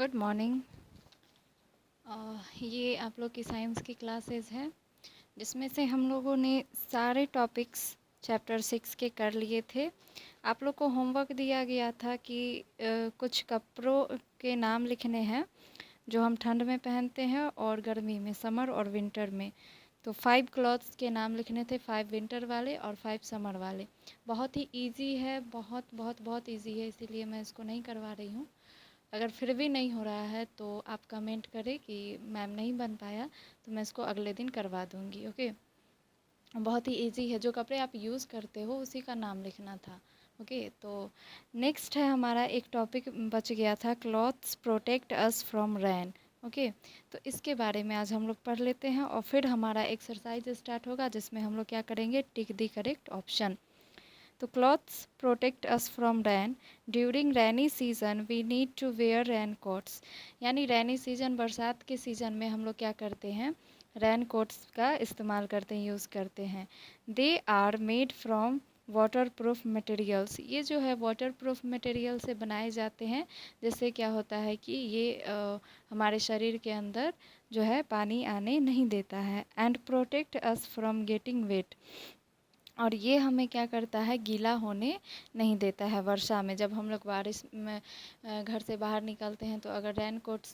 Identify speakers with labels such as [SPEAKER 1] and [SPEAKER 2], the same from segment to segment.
[SPEAKER 1] Good morning. ये आप लोग की साइंस की क्लासेस है जिसमें से हम लोगों ने सारे टॉपिक्स चैप्टर 6 के कर लिए थे। आप लोग को होमवर्क दिया गया था कि कुछ कपड़ों के नाम लिखने हैं जो हम ठंड में पहनते हैं और गर्मी में, समर और विंटर में। तो 5 क्लॉथ्स के नाम लिखने थे, 5 विंटर वाले और 5 समर वाले। बहुत ही इजी है, बहुत बहुत बहुत इजी है, इसीलिए मैं इसको नहीं करवा रही हूँ। अगर फिर भी नहीं हो रहा है तो आप कमेंट करें कि मैम नहीं बन पाया, तो मैं इसको अगले दिन करवा दूँगी। ओके, बहुत ही इजी है, जो कपड़े आप यूज़ करते हो उसी का नाम लिखना था। ओके, तो नेक्स्ट है हमारा एक टॉपिक बच गया था, clothes protect us from rain. Okay, तो इसके बारे में आज हम लोग पढ़ लेते हैं और फिर हमारा एक्सरसाइज स्टार्ट होगा जिसमें हम लोग क्या करेंगे, टिक द करेक्ट ऑप्शन। तो clothes protect us from rain. During rainy season we need to wear raincoats. यानी रैनी सीजन, बरसात के सीज़न में हम लोग क्या करते हैं, रैन कोट्स का इस्तेमाल करते हैं, यूज़ करते हैं। They are made from waterproof materials. ये जो है वाटर प्रूफ मटेरियल से बनाए जाते हैं, जिससे क्या होता है कि ये हमारे शरीर के अंदर जो है पानी आने नहीं देता है। And protect us from getting wait. और ये हमें क्या करता है, गीला होने नहीं देता है। वर्षा में जब हम लोग बारिश में घर से बाहर निकलते हैं तो अगर रेन कोट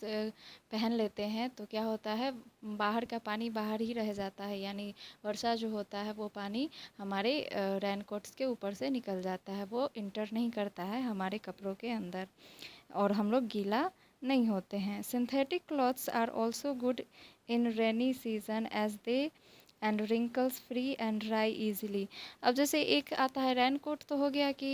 [SPEAKER 1] पहन लेते हैं तो क्या होता है, बाहर का पानी बाहर ही रह जाता है, यानी वर्षा जो होता है वो पानी हमारे रेन कोट्स के ऊपर से निकल जाता है, वो इंटर नहीं करता है हमारे कपड़ों के अंदर और हम लोग गीला नहीं होते हैं। Synthetic clothes are also good in rainy season as they and wrinkles free and dry easily. अब जैसे एक आता है रेन कोट, तो हो गया कि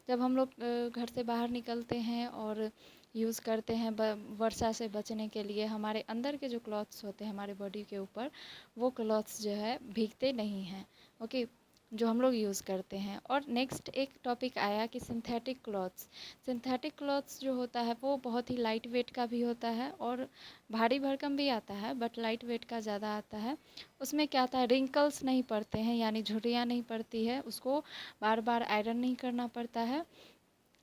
[SPEAKER 1] जब हम लोग घर से बाहर निकलते हैं और यूज़ करते हैं वर्षा से बचने के लिए, हमारे अंदर के जो क्लॉथ्स होते हैं हमारे बॉडी के ऊपर, वो क्लॉथ्स जो है भीगते नहीं हैं। ओके, जो हम लोग यूज़ करते हैं। और नेक्स्ट एक टॉपिक आया कि सिंथेटिक क्लॉथ्स। सिंथेटिक क्लॉथ्स जो होता है वो बहुत ही लाइट वेट का भी होता है और भारी भरकम भी आता है, बट लाइट वेट का ज़्यादा आता है। उसमें क्या आता है, रिंकल्स नहीं पड़ते हैं, यानी झुर्रियाँ नहीं पड़ती है, उसको बार बार आयरन नहीं करना पड़ता है।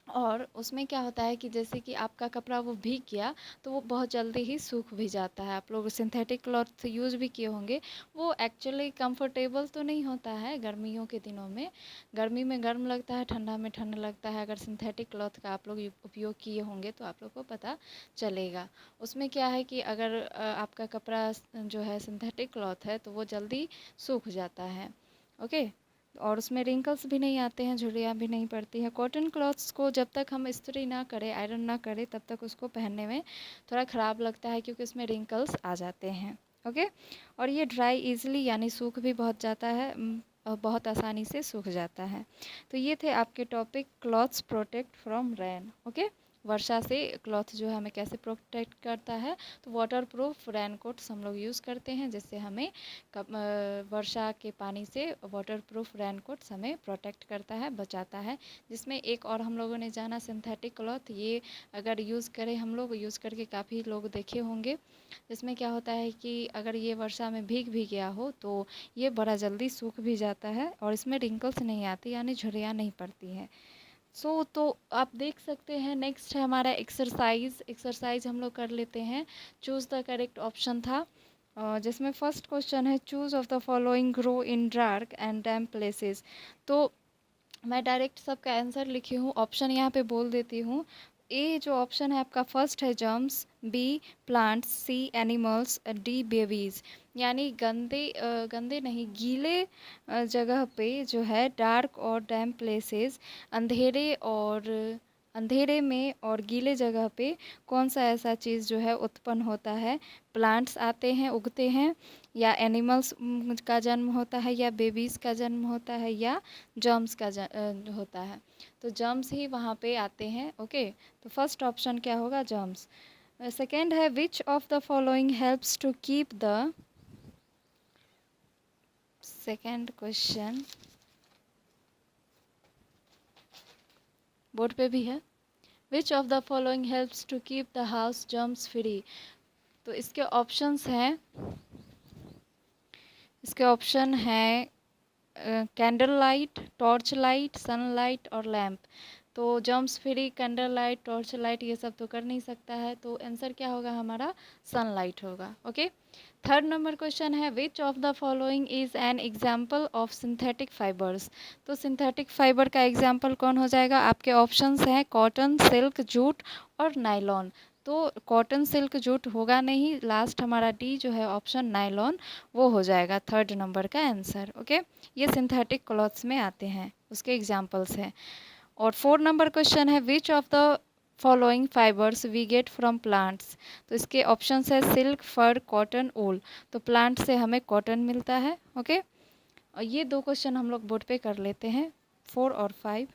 [SPEAKER 1] और उसमें क्या होता है कि जैसे कि आपका कपड़ा वो भीग गया तो वो बहुत जल्दी ही सूख भी जाता है। आप लोग सिंथेटिक क्लॉथ यूज़ भी किए होंगे, वो एक्चुअली कंफर्टेबल तो नहीं होता है गर्मियों के दिनों में। गर्मी में गर्म लगता है, ठंडा में ठंड लगता है। अगर सिंथेटिक क्लॉथ का आप लोग उपयोग किए होंगे तो आप लोग को पता चलेगा। उसमें क्या है कि अगर आपका कपड़ा जो है सिंथेटिक क्लॉथ है तो वो जल्दी सूख जाता है। ओके, और उसमें रिंकल्स भी नहीं आते हैं, झुर्रियाँ भी नहीं पड़ती हैं। कॉटन क्लॉथ्स को जब तक हम इस्त्री ना करें, आयरन ना करें, तब तक उसको पहनने में थोड़ा ख़राब लगता है क्योंकि उसमें रिंकल्स आ जाते हैं। ओके, और ये ड्राई इजीली, यानी सूख भी बहुत जाता है, बहुत आसानी से सूख जाता है। तो ये थे आपके topic, clothes protect from rain. Okay, वर्षा से क्लॉथ जो है हमें कैसे प्रोटेक्ट करता है, तो वाटर प्रूफ रेन कोट्स हम लोग यूज़ करते हैं, जिससे हमें वर्षा के पानी से वाटर प्रूफ रेन कोट्स हमें प्रोटेक्ट करता है, बचाता है। जिसमें एक और हम लोगों ने जाना सिंथेटिक क्लॉथ, ये अगर यूज़ करें, हम लोग यूज़ करके काफ़ी लोग देखे होंगे। जिसमें क्या होता है कि अगर ये वर्षा में भीग भी गया हो तो ये बड़ा जल्दी सूख भी जाता है और इसमें रिंकल्स नहीं आती, यानी झुर्रियाँ नहीं पड़ती हैं। तो आप देख सकते हैं, नेक्स्ट है हमारा एक्सरसाइज। एक्सरसाइज हम लोग कर लेते हैं। चूज़ द करेक्ट ऑप्शन था, जिसमें फर्स्ट क्वेश्चन है, choose of the following grow in dark and damp places. तो मैं डायरेक्ट सबका आंसर लिखी हूँ, ऑप्शन यहाँ पे बोल देती हूँ। ए जो ऑप्शन है आपका फर्स्ट है जर्म्स, बी प्लांट्स, सी एनिमल्स, डी बेबीज़। यानी गंदे नहीं, गीले जगह पे जो है, डार्क और डैम्प प्लेसेस, अंधेरे में और गीले जगह पे कौन सा ऐसा चीज़ जो है उत्पन्न होता है, प्लांट्स आते हैं, उगते हैं, या एनिमल्स का जन्म होता है, या बेबीज़ का जन्म होता है, या जर्म्स का होता है। तो जर्म्स ही वहाँ पे आते हैं। ओके, तो फर्स्ट ऑप्शन क्या होगा, जर्म्स। सेकेंड है, which of the following helps to keep the, second question board पे भी है, which of the following helps to keep the house germs free. तो इसके ऑप्शन हैं candle light, torch light, sunlight और लैम्प। तो germs free, candle light, torch light ये सब तो कर नहीं सकता है, तो आंसर क्या होगा हमारा, सनलाइट होगा। ओके। थर्ड नंबर क्वेश्चन है, which of the following is an example of synthetic fibres. तो सिंथेटिक फाइबर का एग्जाम्पल कौन हो जाएगा, आपके ऑप्शंस हैं कॉटन, सिल्क, जूट और नायलॉन। तो कॉटन, सिल्क, जूट होगा नहीं, लास्ट हमारा डी जो है ऑप्शन नायलॉन वो हो जाएगा थर्ड नंबर का आंसर। ओके, ये सिंथेटिक क्लॉथ्स में आते हैं, उसके एग्जाम्पल्स हैं। और फोर्थ नंबर क्वेश्चन है, which of the following fibres we get from plants. तो इसके ऑप्शंस है सिल्क, फर, कॉटन, वूल। तो प्लांट से हमें कॉटन मिलता है। ओके, और ये दो क्वेश्चन हम लोग बोर्ड पे कर लेते हैं, 4 और 5।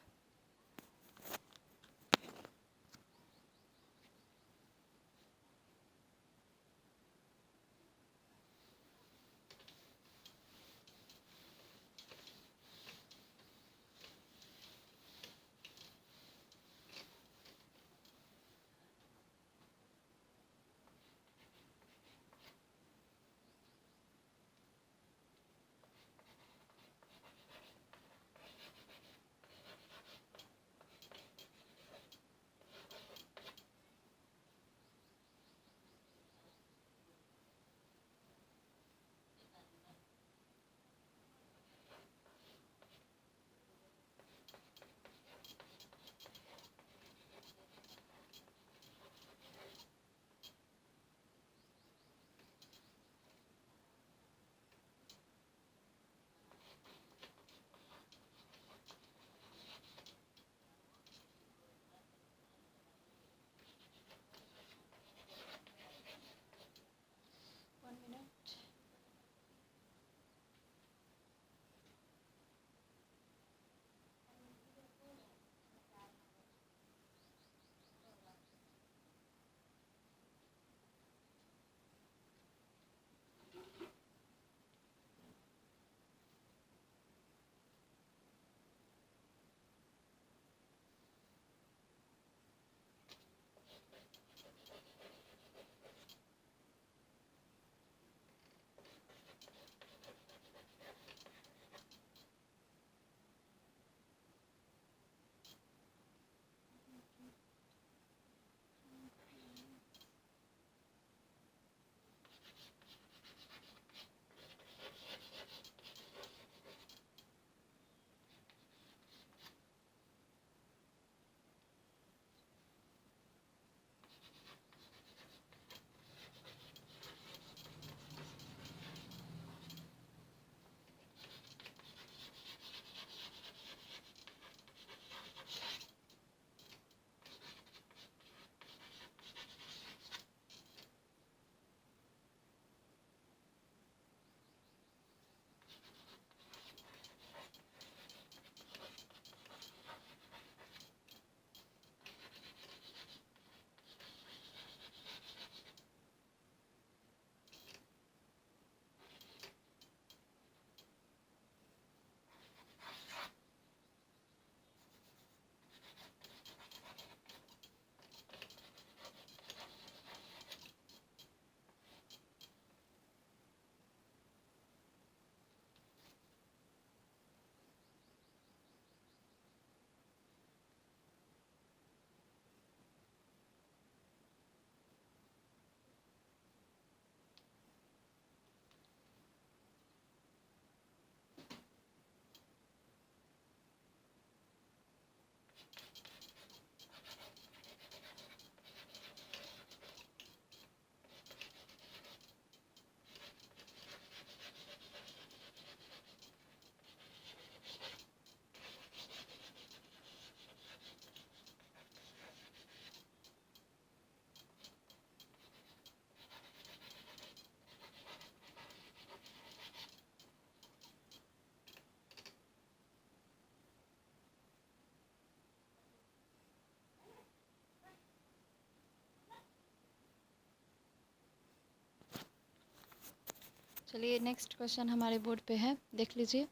[SPEAKER 1] चलिए नेक्स्ट क्वेश्चन हमारे बोर्ड पे है, देख लीजिए।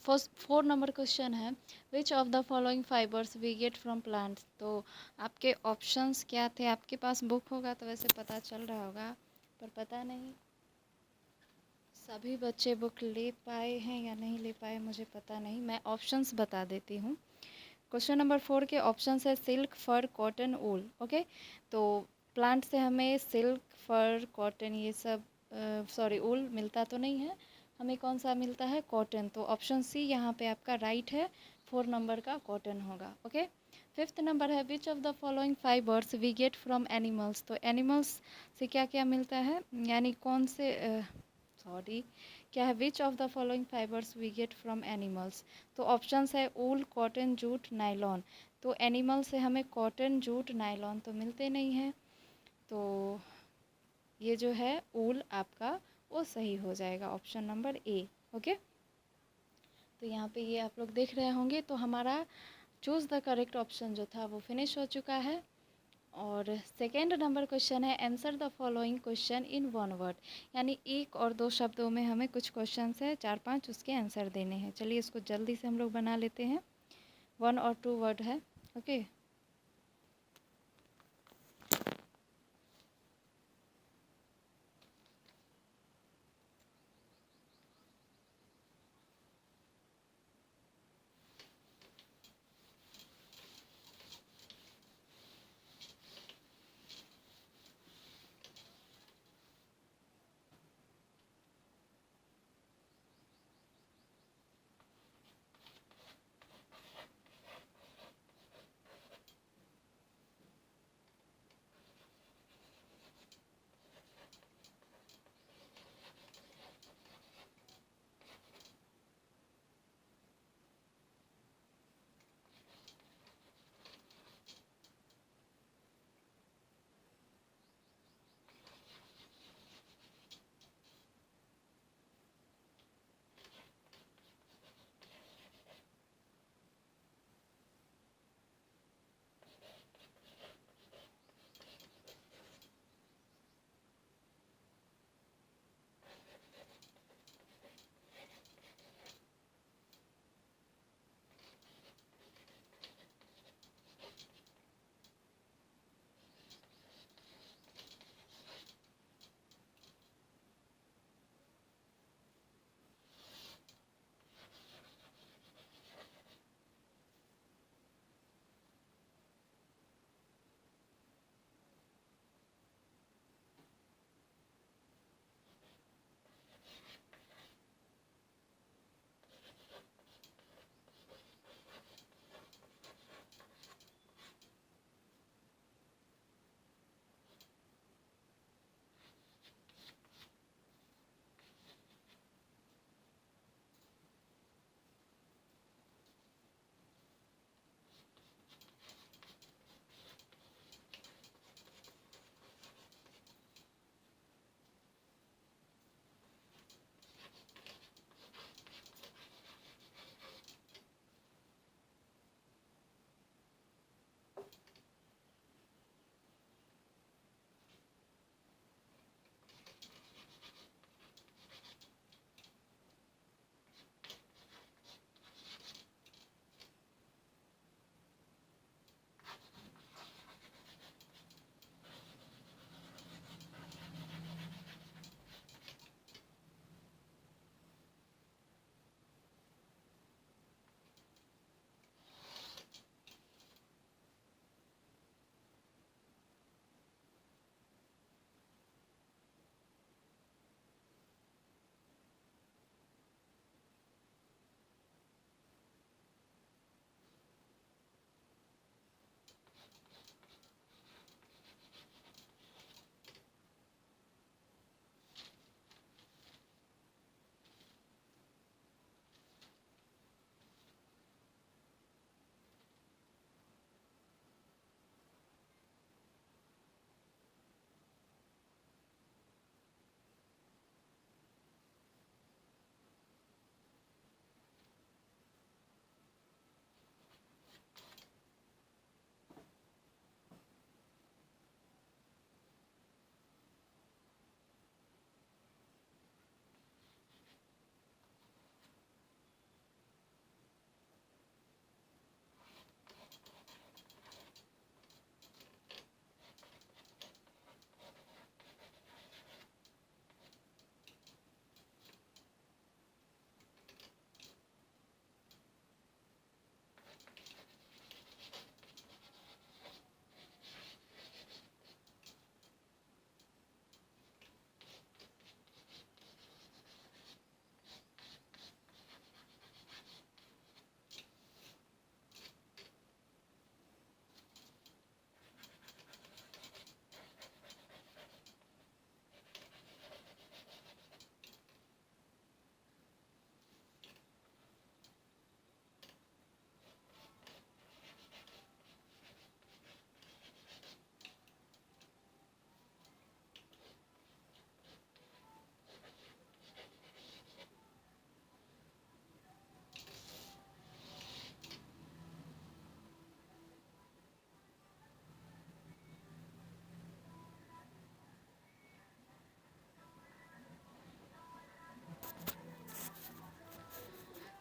[SPEAKER 1] फर्स्ट 4 नंबर क्वेश्चन है, which of the following fibres we get from plants. तो आपके ऑप्शंस क्या थे, आपके पास बुक होगा तो वैसे पता चल रहा होगा, पर पता नहीं सभी बच्चे बुक ले पाए हैं या नहीं ले पाए, मुझे पता नहीं। मैं ऑप्शंस बता देती हूँ। क्वेश्चन नंबर 4 के ऑप्शन है सिल्क, फर, कॉटन, वूल। ओके, तो प्लांट से हमें सिल्क, फर, कॉटन ये सब सॉरी वूल मिलता तो नहीं है, हमें कौन सा मिलता है, कॉटन। तो ऑप्शन सी यहाँ पे आपका राइट है, 4 नंबर का कॉटन होगा। ओके, 5th नंबर है which of the following fibres we get from animals. तो एनिमल्स से क्या क्या मिलता है, यानी कौन से सॉरी क्या है, which of the following fibres we get from animals. तो ऑप्शंस है ऊल, कॉटन, जूट, नायलॉन। तो एनिमल से हमें कॉटन, जूट, नायलॉन तो मिलते नहीं हैं, तो ये जो है ऊल आपका वो सही हो जाएगा, ऑप्शन नंबर ए। ओके, तो यहाँ पे ये आप लोग देख रहे होंगे, तो हमारा चूज़ द करेक्ट ऑप्शन जो था वो फिनिश हो चुका है। और सेकेंड नंबर क्वेश्चन है answer the following question in one word, यानी एक और दो शब्दों में हमें कुछ क्वेश्चन है, 4-5 उसके आंसर देने हैं। चलिए इसको जल्दी से हम लोग बना लेते हैं, 1 और 2 वर्ड है। ओके,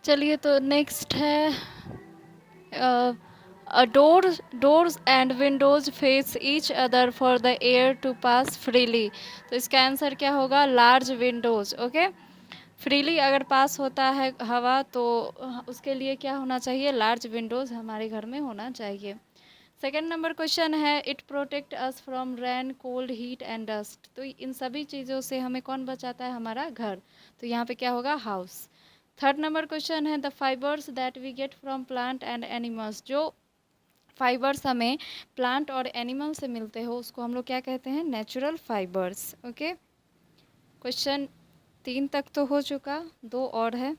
[SPEAKER 1] चलिए तो नेक्स्ट है doors and windows face each other for the air to pass freely. तो इसका आंसर क्या होगा? Large Windows. ओके, फ्रीली अगर पास होता है हवा तो उसके लिए क्या होना चाहिए? लार्ज विंडोज हमारे घर में होना चाहिए। सेकेंड नंबर क्वेश्चन है it protect us from rain cold heat and dust. तो इन सभी चीज़ों से हमें कौन बचाता है? हमारा घर। तो यहाँ पे क्या होगा? हाउस। थर्ड नंबर क्वेश्चन है the fibres that we get from plant and animals. जो फाइबर्स हमें प्लांट और एनिमल से मिलते हो उसको हम लोग क्या कहते हैं? Natural fibres. ओके, क्वेश्चन 3 तक तो हो चुका, 2 और है।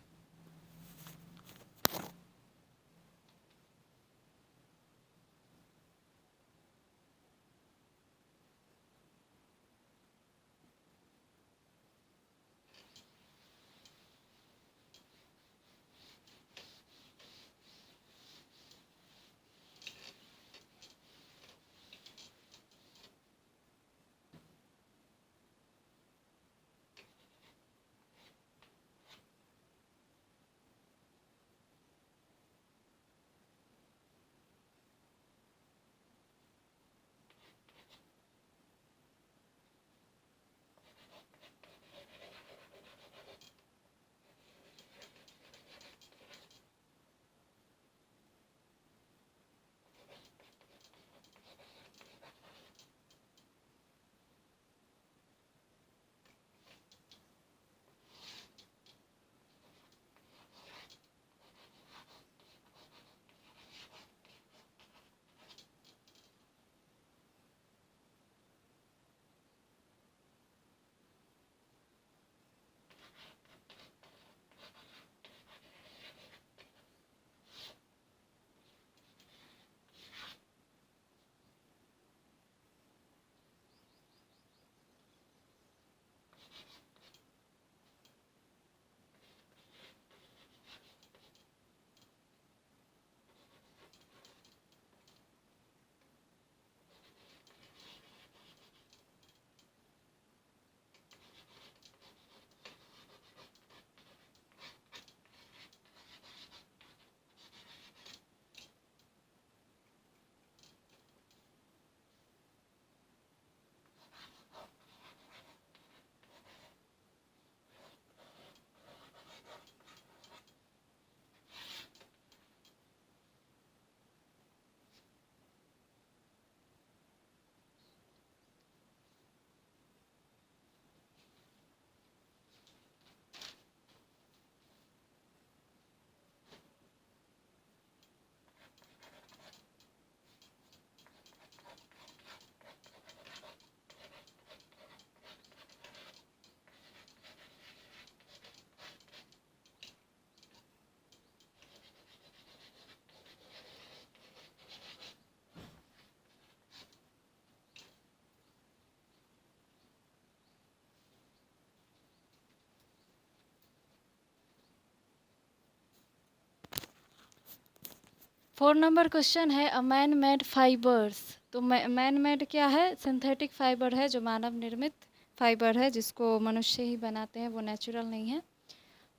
[SPEAKER 1] फोर नंबर क्वेश्चन है अ मैन मेड फाइबर्स। तो मैन मेड क्या है? सिंथेटिक फाइबर है, जो मानव निर्मित फाइबर है जिसको मनुष्य ही बनाते हैं, वो नेचुरल नहीं है।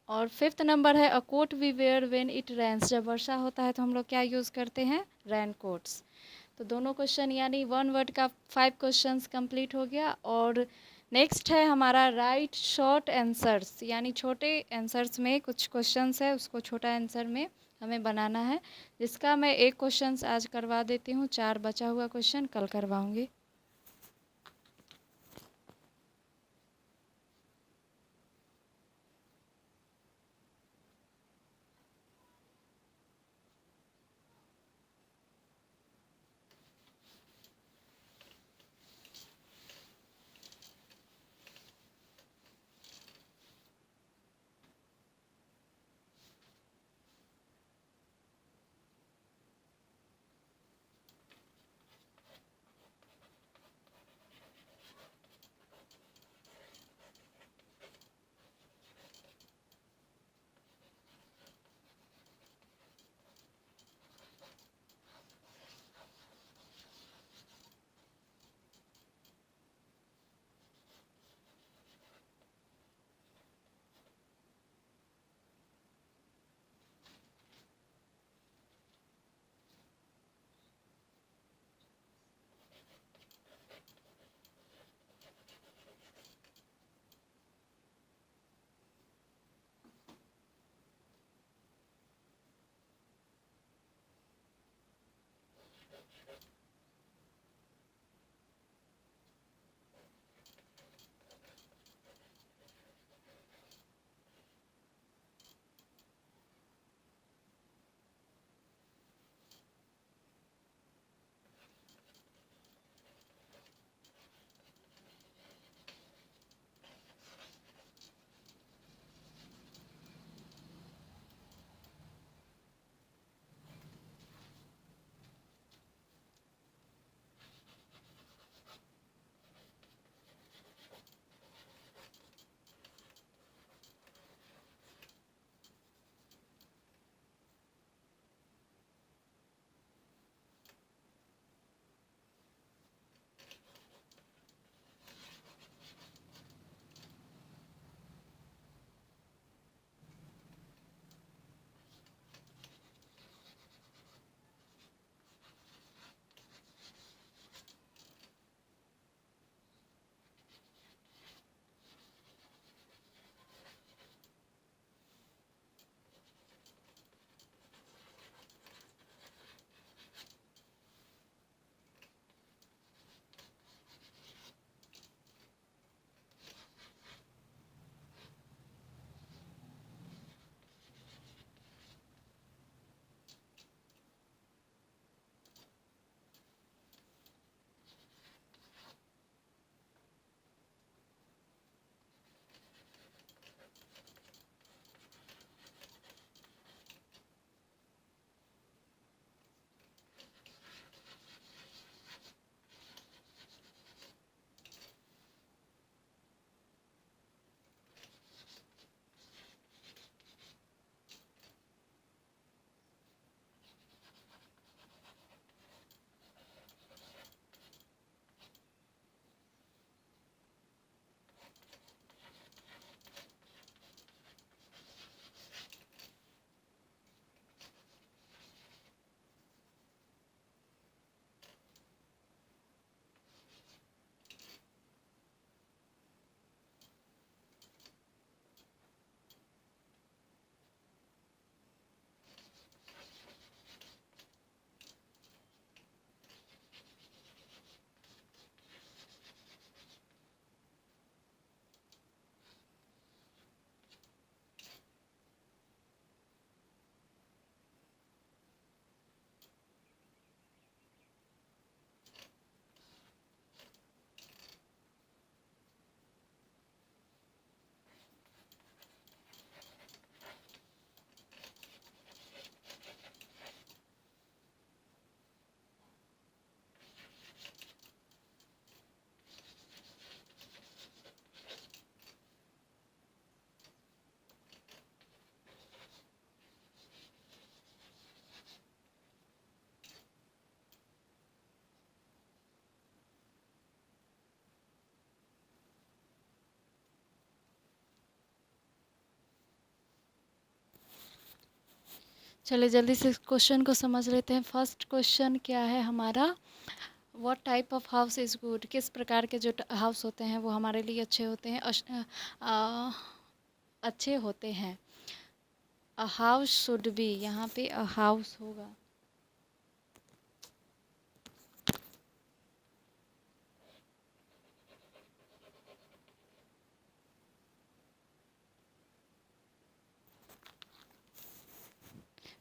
[SPEAKER 1] और फिफ्थ नंबर है a coat we wear when it rains. जब वर्षा होता है तो हम लोग क्या यूज़ करते हैं? Rain quotes. तो दोनों क्वेश्चन यानी वन वर्ड का 5 क्वेश्चंस कंप्लीट हो गया। और नेक्स्ट है हमारा राइट शॉर्ट आंसर्स, यानी छोटे आंसर्स में कुछ क्वेश्चंस है उसको छोटा आंसर में हमें बनाना है, जिसका मैं एक क्वेश्चंस आज करवा देती हूँ, 4 बचा हुआ क्वेश्चन कल करवाऊँगी। चलिए जल्दी से इस क्वेश्चन को समझ लेते हैं। फर्स्ट क्वेश्चन क्या है हमारा, what type of house is good, किस प्रकार के जो हाउस होते हैं वो हमारे लिए अच्छे होते हैं, अच्छे होते हैं। अ हाउस शुड बी, यहाँ पे अ हाउस होगा।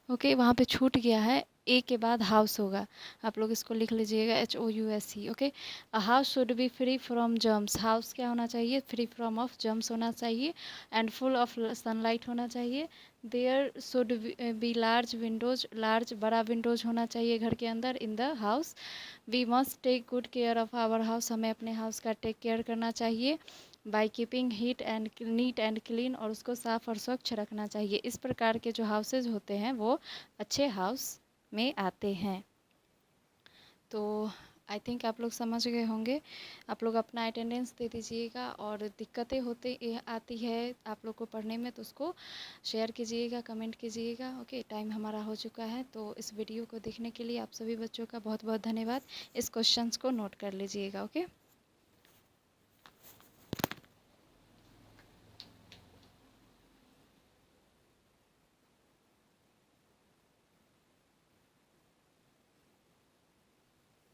[SPEAKER 1] ओके, वहाँ पे छूट गया है, ए के बाद हाउस होगा। आप लोग इसको लिख लीजिएगा, HOUSE। Okay, a house should be free from germs, house क्या होना चाहिए, फ्री फ्रॉम ऑफ जर्म्स होना चाहिए, एंड फुल ऑफ सनलाइट होना चाहिए। There should be large windows, large बड़ा विंडोज होना चाहिए घर के अंदर in the house. We must take good care of our house, हमें अपने हाउस का टेक केयर करना चाहिए। By keeping it and neat and clean, और उसको साफ़ और स्वच्छ रखना चाहिए। इस प्रकार के जो हाउसेज होते हैं वो अच्छे हाउस में आते हैं। तो आई थिंक आप लोग समझ गए होंगे। आप लोग अपना अटेंडेंस दे दीजिएगा, और दिक्कतें आती है आप लोग को पढ़ने में तो उसको शेयर कीजिएगा, कमेंट कीजिएगा। ओके, टाइम हमारा हो चुका है, तो इस वीडियो को देखने के लिए आप सभी बच्चों का बहुत बहुत धन्यवाद। इस क्वेश्चंस को नोट कर लीजिएगा। ओके।